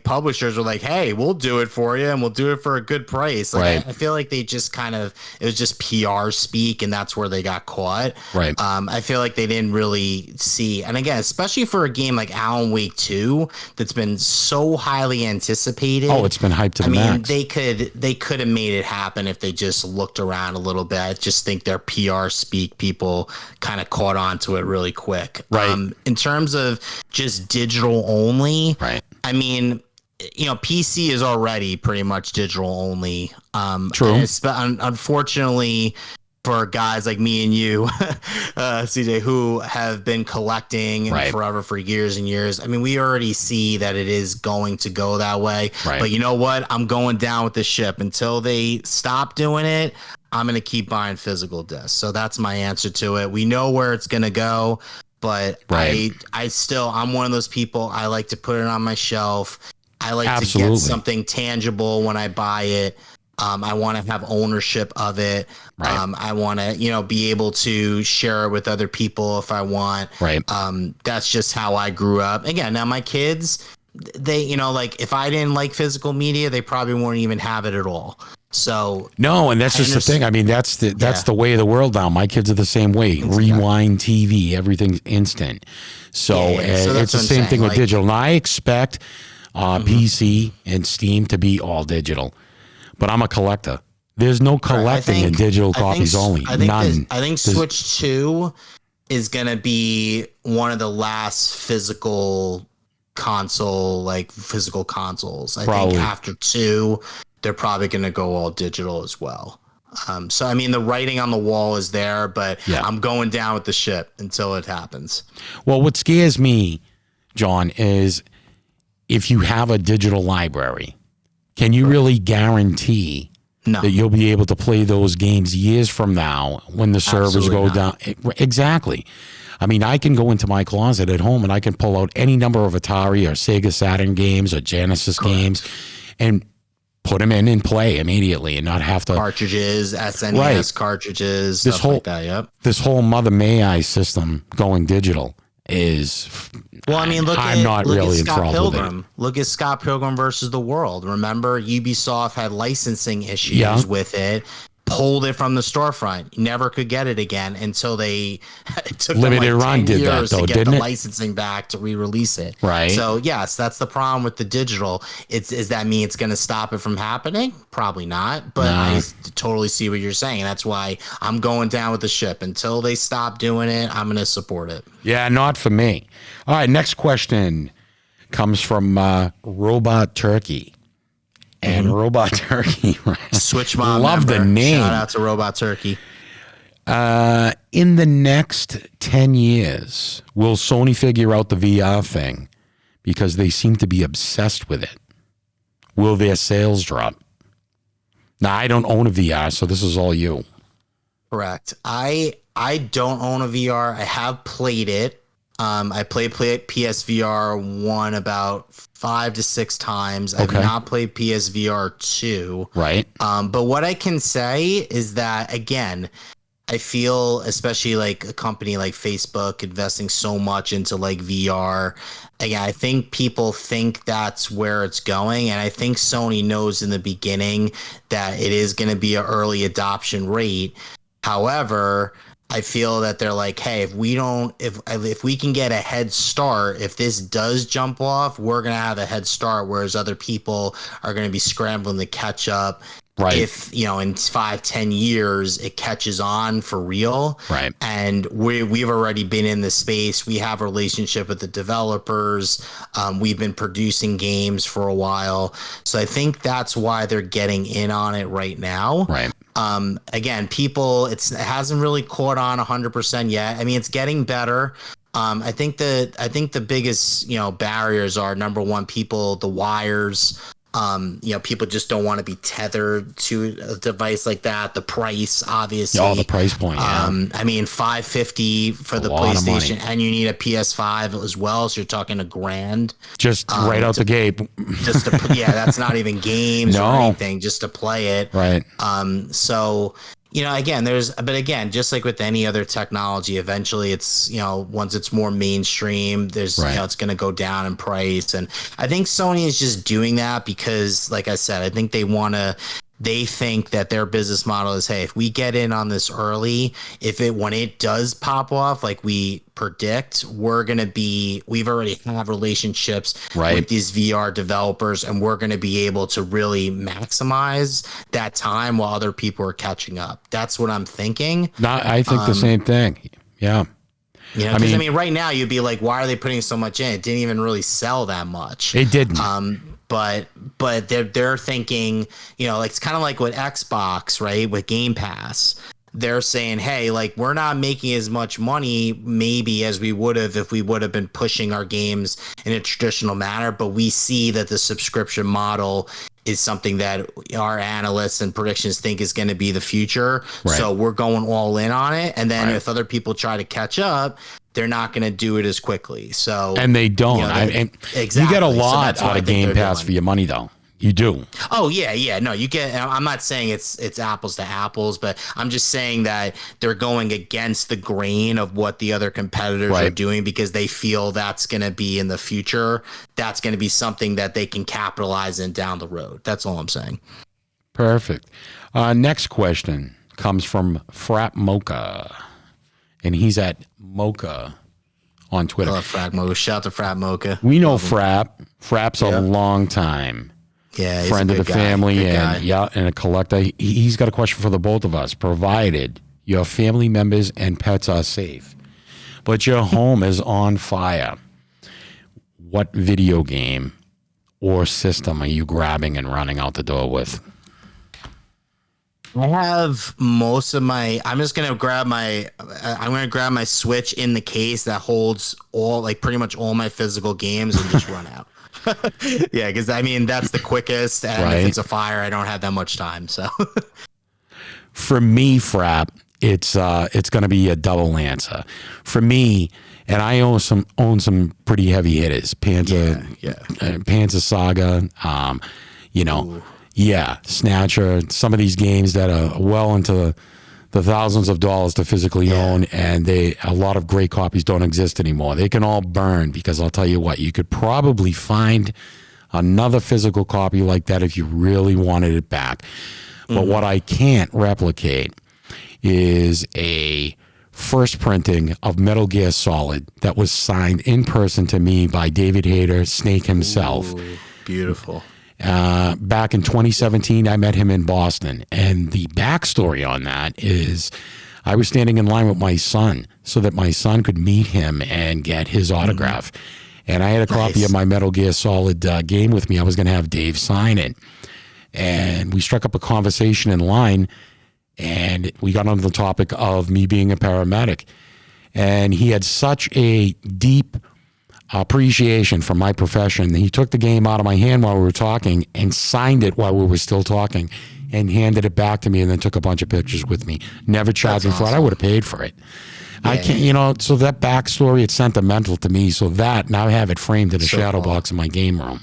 publishers were like, hey, we'll do it for you and we'll do it for a good price. I feel like they just it was just PR speak, and that's where they got caught. Right. I feel like they didn't really see, and again, especially for a game like Alan Wake 2 that's been so highly anticipated. Oh, it's been hyped to the max. They could have made it happen if they just looked around a little bit. I just think their PR speak people kind of caught on to it really quick. Right. In terms of just digital only, right. I mean, PC is already pretty much digital only. True. Unfortunately, for guys like me and you, CJ, who have been collecting forever for years and years, I mean, we already see that it is going to go that way. Right. But you know what? I'm going down with the ship. Until they stop doing it, I'm going to keep buying physical discs. So that's my answer to it. We know where it's going to go. But I'm one of those people. I like to put it on my shelf. I like to get something tangible when I buy it. I want to have ownership of it. Right. I want to, be able to share it with other people if I want. Right. That's just how I grew up. Again, now my kids, they, if I didn't like physical media, they probably wouldn't even have it at all. So no, and that's just the thing. I mean, that's the way of the world now. My kids are the same way. Exactly. Rewind TV, everything's instant. So it's the same thing with digital. And I expect PC and Steam to be all digital, but I'm a collector. There's no collecting in digital copies only. None. I think Switch 2 is going to be one of the last physical consoles. I Probably. think after 2, they're probably going to go all digital as well. So, I mean, the writing on the wall is there, but I'm going down with the ship until it happens. Well, what scares me, John, is if you have a digital library, can you really guarantee that you'll be able to play those games years from now when the servers go down? Exactly. I mean, I can go into my closet at home and I can pull out any number of Atari or Sega Saturn games or Genesis games and put them in and play immediately and not have to cartridges, SNES cartridges, this stuff whole like that. Yep. This whole Mother May I system going digital is. Well, I mean, look I'm at not really Scott enthralled with Pilgrim. Look at Scott Pilgrim versus the World. Remember, Ubisoft had licensing issues with it. Pulled it from the storefront. You never could get it again until they took Limited them like Run 10 did that, years though, to get didn't the it? licensing back to re-release it. Right. So yes, that's the problem with the digital. Does that mean it's going to stop it from happening? Probably not. But I totally see what you're saying. That's why I'm going down with the ship until they stop doing it. I'm going to support it. Yeah, not for me. All right, next question comes from Robot Turkey. And Robot Turkey, Switch Mom love member. the name. Shout out to Robot Turkey. In the next 10 years, will Sony figure out the VR thing? Because they seem to be obsessed with it. Will their sales drop? Now, I don't own a VR, so this is all you. Correct. I don't own a VR. I have played it. I played PSVR 1 about 5 to 6 times. I've not played PSVR 2. Right. But what I can say is that, again, I feel, especially like a company like Facebook investing so much into like VR. Again, I think people think that's where it's going. And I think Sony knows in the beginning that it is going to be an early adoption rate. However, I feel that they're like, hey, if we can get a head start, if this does jump off, we're going to have a head start, whereas other people are going to be scrambling to catch up. Right. If, in 5-10 years, it catches on for real. Right. And we've already been in the space. We have a relationship with the developers. We've been producing games for a while. So I think that's why they're getting in on it right now. Right. Again, it hasn't really caught on 100% yet. I mean, it's getting better. I think the biggest, barriers are, number one, the wires. People just don't want to be tethered to a device like that. The price, obviously. Oh, the price point. Yeah. I mean, $550 for the PlayStation, and you need a PS5 as well. So you're talking $1,000. Just right out the gate. Just that's not even games or anything. Just to play it. Right. So. Again, just like with any other technology, eventually it's, once it's more mainstream, there's, it's going to go down in price. And I think Sony is just doing that because, like I said, I think they think that their business model is, hey, if we get in on this early, when it does pop off, like we predict, we've already have relationships with these VR developers, and we're going to be able to really maximize that time while other people are catching up. That's what I'm thinking. I think the same thing. Yeah. I mean, right now you'd be like, why are they putting so much in? It didn't even really sell that much. It didn't. But they're thinking, like it's kind of like with Xbox, right? With Game Pass, they're saying, hey, like we're not making as much money maybe as we would have if we would have been pushing our games in a traditional manner, but we see that the subscription model is something that our analysts and predictions think is going to be the future. Right. So we're going all in on it. And then if other people try to catch up, they're not going to do it as quickly. So, and they don't. Exactly. You get a lot out of Game Pass for your money, though. You do. Oh yeah. No, you get. I'm not saying it's apples to apples, but I'm just saying that they're going against the grain of what the other competitors are doing because they feel that's going to be in the future. That's going to be something that they can capitalize in down the road. That's all I'm saying. Perfect. Next question comes from Frap Mocha, and he's at Mocha on Twitter. I love Frap Mocha. Shout out to Frap Mocha. We know Frap. Frap's a long time. Yeah, he's friend a of the good family guy. and a collector. He's got a question for the both of us. Provided your family members and pets are safe, but your home is on fire. What video game or system are you grabbing and running out the door with? I have most of my. I'm going to grab my Switch in the case that holds pretty much all my physical games and just run out. Yeah, because I mean that's the quickest, and if it's a fire, I don't have that much time. So, for me, Frap, it's going to be a double answer. For me, and I own some pretty heavy hitters. Panzer Saga, Snatcher. Some of these games that are well into the thousands of dollars to physically own, and a lot of great copies don't exist anymore. They can all burn, because I'll tell you what, you could probably find another physical copy like that if you really wanted it back. But what I can't replicate is a first printing of Metal Gear Solid that was signed in person to me by David Hayter, Snake himself. Ooh, beautiful. Back in 2017, I met him in Boston, and the backstory on that is I was standing in line with my son so that my son could meet him and get his autograph. And I had a copy of my Metal Gear Solid game with me. I was going to have Dave sign it. And we struck up a conversation in line, and we got onto the topic of me being a paramedic. And he had such a deep appreciation for my profession. He took the game out of my hand while we were talking and signed it while we were still talking and handed it back to me, and then took a bunch of pictures with me. Never charged me for it. I would have paid for it. Yeah. I can't, so that backstory, it's sentimental to me. So that, now I have it framed in a shadow box in my game room.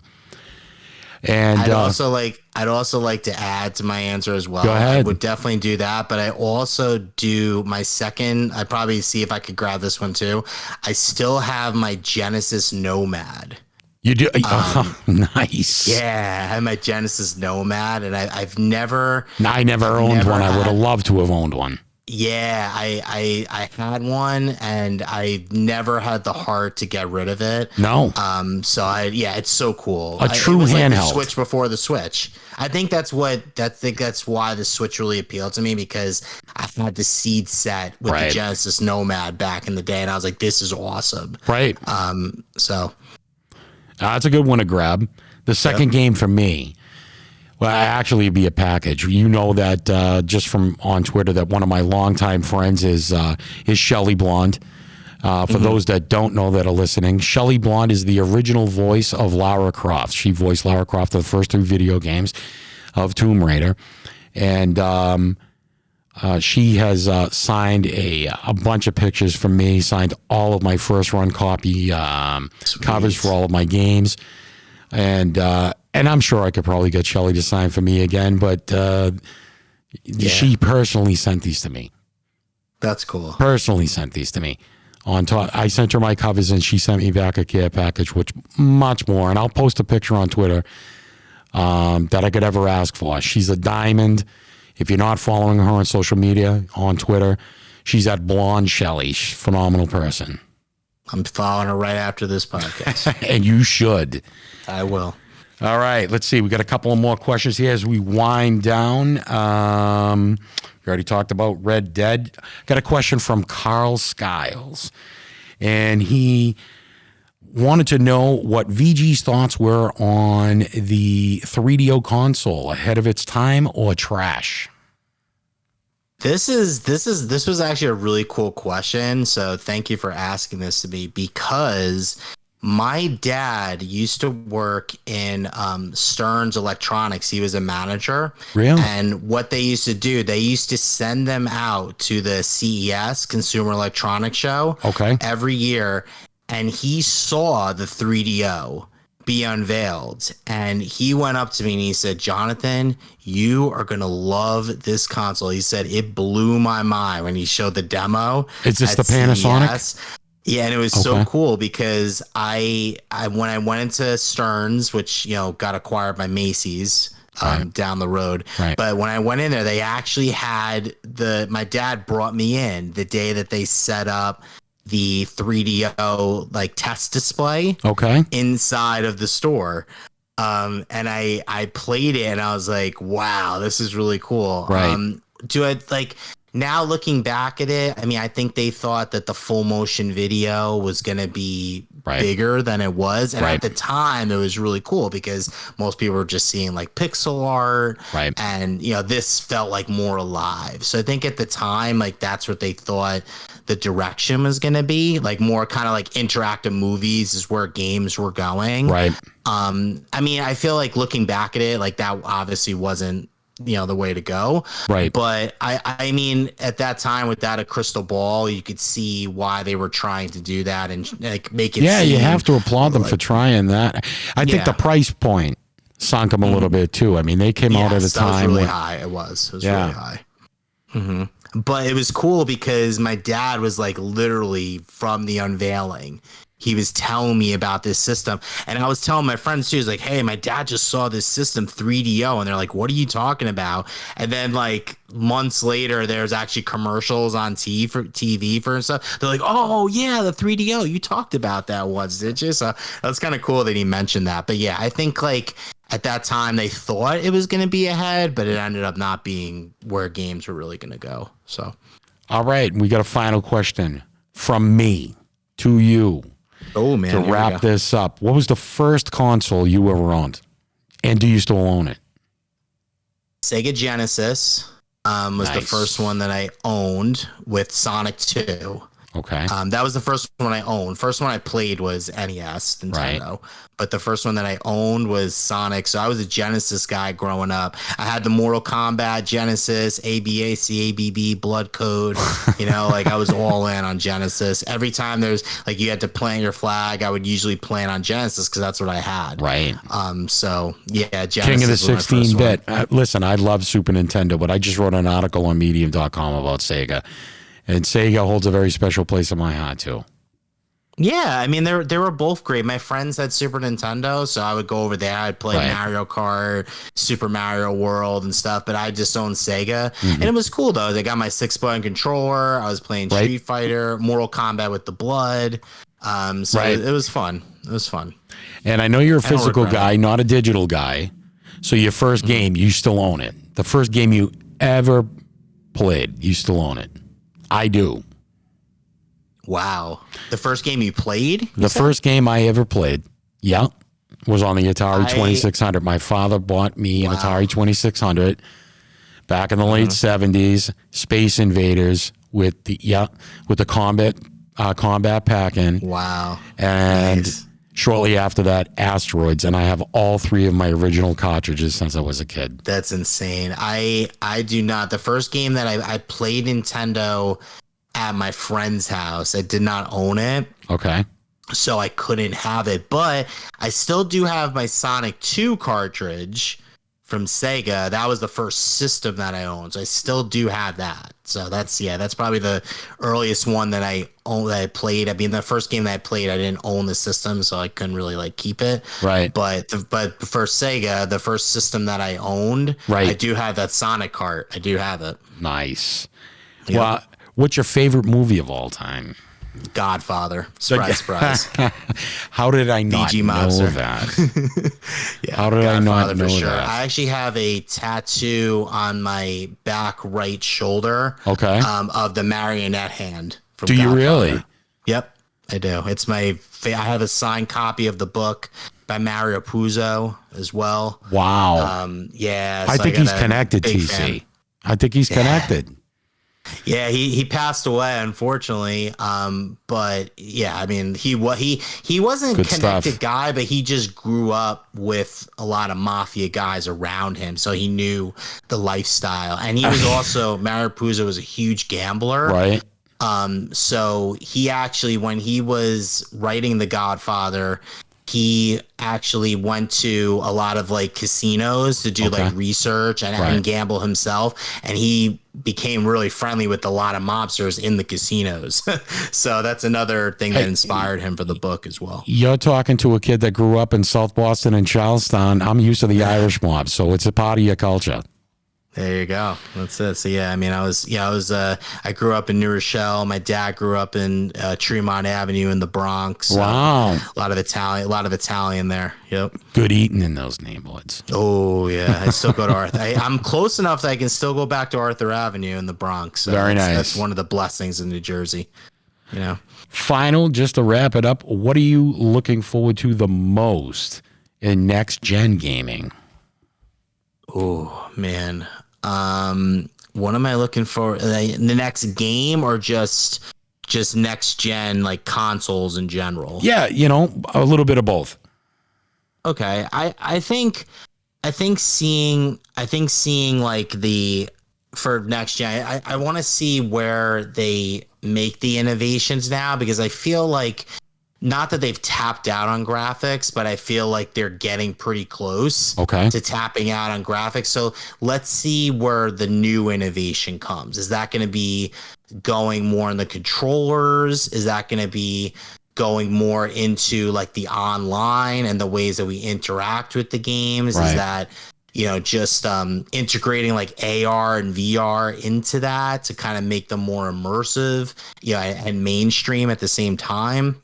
And I'd also like to add to my answer as well. Go ahead. I would definitely do that, but I also do my second. I'd probably see if I could grab this one too. I still have my Genesis Nomad. You do? Nice. Yeah, I have my Genesis Nomad, and I never owned one. I would have loved to have owned one. Yeah, I had one, and I never had the heart to get rid of it. No. It's so cool. True handheld. Like the Switch before the Switch. I think that's why the Switch really appealed to me, because I had the seed set with the Genesis Nomad back in the day, and I was like, this is awesome. Right. That's a good one to grab. The second game for me, well, actually it'd be a package. You know that just from on Twitter that one of my longtime friends is Shelley Blonde. For those that don't know that are listening, Shelley Blonde is the original voice of Lara Croft. She voiced Lara Croft in the first 2 video games of Tomb Raider. And she has signed a bunch of pictures from me, signed all of my first run copy covers for all of my games. And I'm sure I could probably get Shelley to sign for me again, but she personally sent these to me. That's cool. Personally sent these to me. On top, I sent her my covers, and she sent me back a care package, which much more. And I'll post a picture on Twitter that I could ever ask for. She's a diamond. If you're not following her on social media, on Twitter, she's at Blonde Shelley. She's a phenomenal person. I'm following her right after this podcast. And you should. I will. All right, let's see. We got a couple of more questions here as we wind down. We already talked about Red Dead. Got a question from Carl Skiles, and he wanted to know what VG's thoughts were on the 3DO console, ahead of its time or trash. This was actually a really cool question. So thank you for asking this to me, because my dad used to work in Stearns Electronics. He was a manager. Really? And what they used to do, they used to send them out to the CES, Consumer Electronics Show, every year. And he saw the 3DO be unveiled. And he went up to me and he said, Jonathan, you are going to love this console. He said, it blew my mind when he showed the demo. Is this the Panasonic? CES. Yeah, and it was so cool because I when I went into Stearns, which got acquired by Macy's down the road, but when I went in there, they actually had my dad brought me in the day that they set up the 3DO like test display inside of the store, and I played it and I was like, wow, this is really cool. now looking back at it, I mean, I think they thought that the full motion video was going to be bigger than it was. And at the time, it was really cool because most people were just seeing like pixel art. Right. And, you know, this felt like more alive. So I think at the time, like, that's what they thought the direction was going to be. Like, more kind of like interactive movies is where games were going. Right. I mean, I feel like looking back at it, like, that obviously wasn't, you know, the way to go. Right. But I mean, at that time, without a crystal ball, you could see why they were trying to do that and like make it. Yeah, you have to applaud them for trying that. I think the price point sunk them a little bit too. I mean, they came out at a time really high. It was really high. But it was cool because my dad was like literally from the unveiling. He was telling me about this system, and I was telling my friends too. He's like, "Hey, my dad just saw this system 3DO," and they're like, "What are you talking about?" And then like months later, there's actually commercials on TV for stuff. They're like, "Oh yeah, the 3DO. You talked about that once, did you?" So that's kind of cool that he mentioned that. But yeah, I think like at that time they thought it was going to be ahead, but it ended up not being where games were really going to go. So, all right, we got a final question from me to you. Oh man! To wrap this up, what was the first console you ever owned, and do you still own it? Sega Genesis was the first one that I owned with Sonic 2. Okay. That was the first one I owned. First one I played was NES, Nintendo. But the first one that I owned was Sonic. So I was a Genesis guy growing up. I had the Mortal Kombat, Genesis, ABA, CABB, Blood Code. You know, like I was all in on Genesis. Every time there's like you had to plant your flag, I would usually plant on Genesis because that's what I had. Right. So yeah, Genesis King of the was my first 16-bit. Listen, I love Super Nintendo, but I just wrote an article on Medium.com about Sega. And Sega holds a very special place in my heart, too. Yeah, I mean, they were both great. My friends had Super Nintendo, so I would go over there. I'd play Mario Kart, Super Mario World and stuff, but I just owned Sega. And it was cool, though. They got my 6-button controller. I was playing Street Fighter, Mortal Kombat with the blood. So it was fun. It was fun. And I know you're a physical guy, not a digital guy. So your first game, you still own it. The first game you ever played, you still own it. I do. Wow. The first game you played? The first game I ever played, was on the Atari 2600. My father bought me an Atari 2600 back in the late 70s, Space Invaders with the combat pack in. Wow. And shortly after that, Asteroids, and I have all 3 of my original cartridges since I was a kid. That's insane. I do not. The first game that I played Nintendo at my friend's house, I did not own it. Okay. So I couldn't have it, but I still do have my Sonic 2 cartridge from Sega. That was the first system that I owned. So I still do have that. So that's probably the earliest one that I owned, that I played. I mean, the first game that I played, I didn't own the system, so I couldn't really like keep it. Right. But for Sega, the first system that I owned, I do have that Sonic cart. I do have it. Nice. Yep. Well, what's your favorite movie of all time? Godfather. Surprise, surprise. How did I not know Mobster. that? How did Godfather I not know for sure. that? I actually have a tattoo on my back right shoulder. Okay. Of the marionette hand. From Do you Godfather. really? Yep, I do. It's I have a signed copy of the book by Mario Puzo as well. Wow. Yeah. I so think got he's a connected, big TC. fan. I think he's connected. Yeah, he passed away, unfortunately. But yeah, I mean, he wasn't a connected guy, but he just grew up with a lot of mafia guys around him, so he knew the lifestyle. And he was also Mario Puzo was a huge gambler, Right. So he actually, when he was writing The Godfather, he actually went to a lot of like casinos to do like research and gamble himself. And he became really friendly with a lot of mobsters in the casinos. So that's another thing that inspired him for the book as well. You're talking to a kid that grew up in South Boston and Charlestown. I'm used to the Irish mob, so it's a part of your culture. There you go. That's it. So yeah, I mean, I grew up in New Rochelle. My dad grew up in Tremont Avenue in the Bronx. Wow. A lot of Italian there. Yep. Good eating in those neighborhoods. Oh yeah, I still go to Arthur. I'm close enough that I can still go back to Arthur Avenue in the Bronx. So Very nice. That's one of the blessings in New Jersey. You know. Final, just to wrap it up, what are you looking forward to the most in next gen gaming? Oh man. What am I looking for? The next game or just next gen, like consoles in general? Yeah, a little bit of both. Okay. I think seeing like for next gen, I want to see where they make the innovations now, because I feel like, not that they've tapped out on graphics, but I feel like they're getting pretty close to tapping out on graphics. So let's see where the new innovation comes. Is that going to be going more in the controllers? Is that going to be going more into like the online and the ways that we interact with the games? Right. Is that, just integrating like AR and VR into that to kind of make them more immersive, and mainstream at the same time?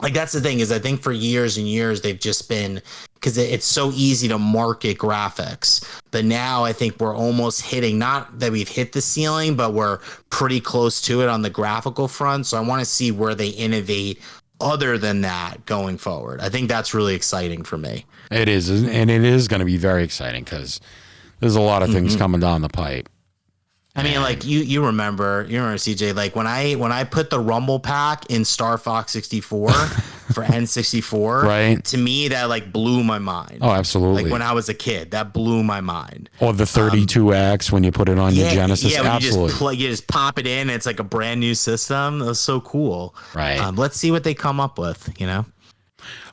Like, that's the thing, is I think for years and years they've just been, because it's so easy to market graphics, but now I think we're almost hitting, not that we've hit the ceiling, but we're pretty close to it on the graphical front. So I want to see where they innovate other than that going forward. I think that's really exciting for me. It is, and it is going to be very exciting because there's a lot of things coming down the pipe. I mean, like you remember CJ, like when I put the Rumble pack in Star Fox 64 for N64, right? To me, that like blew my mind. Oh, absolutely. Like when I was a kid, that blew my mind. Or the 32X when you put it on your Genesis. Yeah, when absolutely. you just pop it in, it's like a brand new system. That was so cool. Right. Let's see what they come up with. All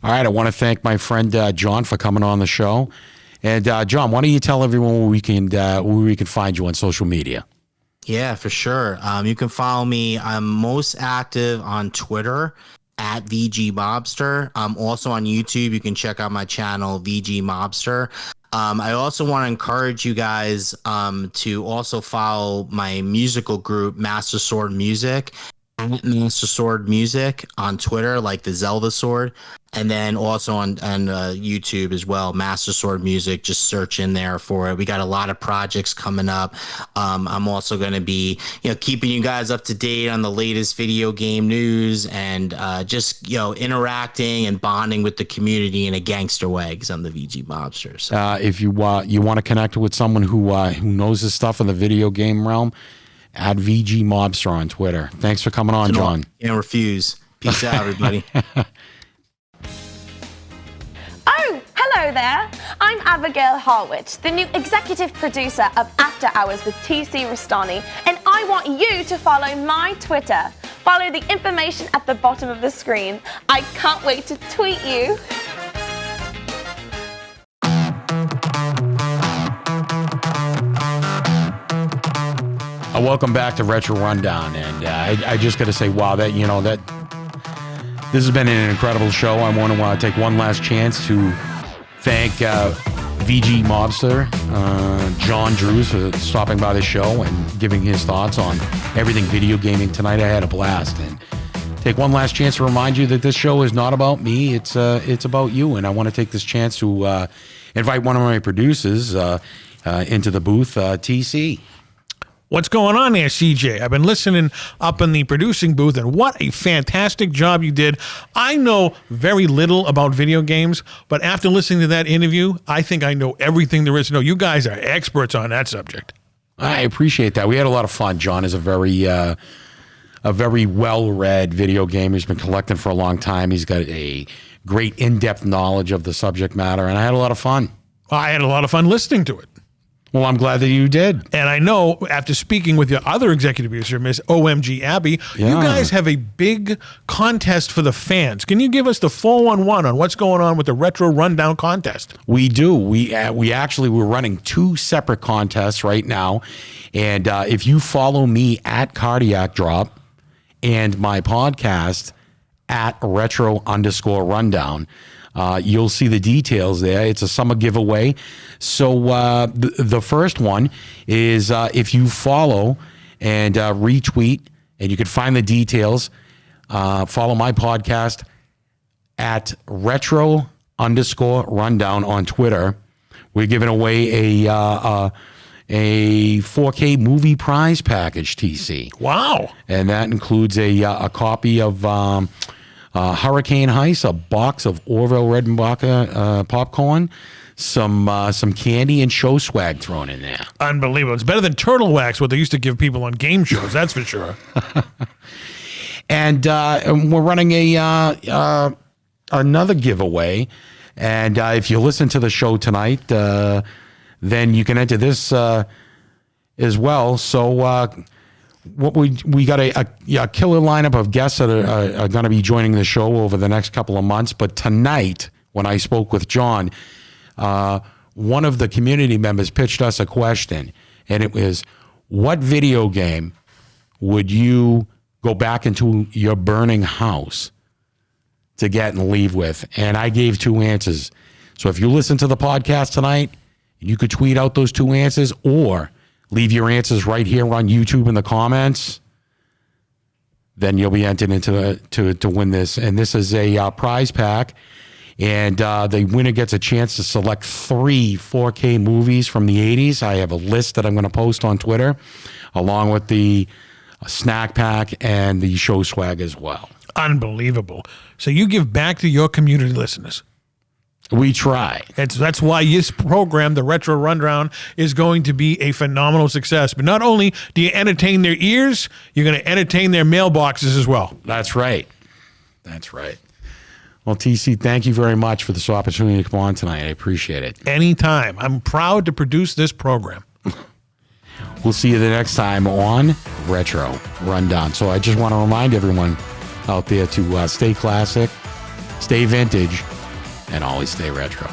right. I want to thank my friend John for coming on the show. And John, why don't you tell everyone where we can find you on social media? Yeah, for sure. You can follow me. I'm most active on Twitter at VG Mobster. Also on YouTube, you can check out my channel, VG Mobster. I also want to encourage you guys to also follow my musical group, Master Sword Music, at Master Sword Music on Twitter, like the Zelda sword. And then also on YouTube as well, Master Sword Music. Just search in there for it. We got a lot of projects coming up. I'm also going to be, keeping you guys up to date on the latest video game news and just, interacting and bonding with the community in a gangster way, because I'm the VG Mobster. So. If you want to connect with someone who knows his stuff in the video game realm, add VG Mobster on Twitter. Thanks for coming on, John. And refuse. Peace out, everybody. Oh, hello there. I'm Abigail Harwich, the new executive producer of After Hours with TC Restani, and I want you to follow my Twitter. Follow the information at the bottom of the screen. I can't wait to tweet you. Welcome back to Retro Rundown, and I just got to say, wow, that this has been an incredible show. I want to take one last chance to thank VG Mobster, John Drews, for stopping by the show and giving his thoughts on everything video gaming tonight. I had a blast, and take one last chance to remind you that this show is not about me. It's about you, and I want to take this chance to invite one of my producers into the booth, TC. What's going on there, CJ? I've been listening up in the producing booth, and what a fantastic job you did. I know very little about video games, but after listening to that interview, I think I know everything there is to know. You guys are experts on that subject. I appreciate that. We had a lot of fun. John is a very well-read video gamer. He's been collecting for a long time. He's got a great in-depth knowledge of the subject matter, and I had a lot of fun. I had a lot of fun listening to it. Well, I'm glad that you did. And I know after speaking with your other executive producer, Miss OMG Abby, you guys have a big contest for the fans. Can you give us the 411 on what's going on with the Retro Rundown contest? We do. We're running two separate contests right now. And if you follow me at Cardiac Drop and my podcast at Retro_Rundown, You'll see the details there. It's a summer giveaway. So the first one is if you follow and retweet, and you can find the details, follow my podcast at retro_rundown on Twitter. We're giving away a 4K movie prize package, TC. Wow. And that includes a copy of Hurricane Heist, a box of Orville Redenbacher popcorn, some candy and show swag thrown in there. Unbelievable. It's better than Turtle Wax, what they used to give people on game shows, that's for sure. And we're running another giveaway. And if you listen to the show tonight, then you can enter this as well. So what we got a killer lineup of guests that are going to be joining the show over the next couple of months. But tonight, when I spoke with John, one of the community members pitched us a question, and it was, what video game would you go back into your burning house to get and leave with? And I gave 2 answers. So if you listen to the podcast tonight, you could tweet out those 2 answers or leave your answers right here on YouTube in the comments. Then you'll be entered into to win this. And this is a prize pack. And the winner gets a chance to select 3 4K movies from the 80s. I have a list that I'm going to post on Twitter, along with the snack pack and the show swag as well. Unbelievable. So you give back to your community listeners. We try. That's why this program, the Retro Rundown, is going to be a phenomenal success. But not only do you entertain their ears, you're going to entertain their mailboxes as well. That's right. That's right. Well, TC, thank you very much for this opportunity to come on tonight. I appreciate it. Anytime. I'm proud to produce this program. We'll see you the next time on Retro Rundown. So I just want to remind everyone out there to stay classic, stay vintage, and always stay retro.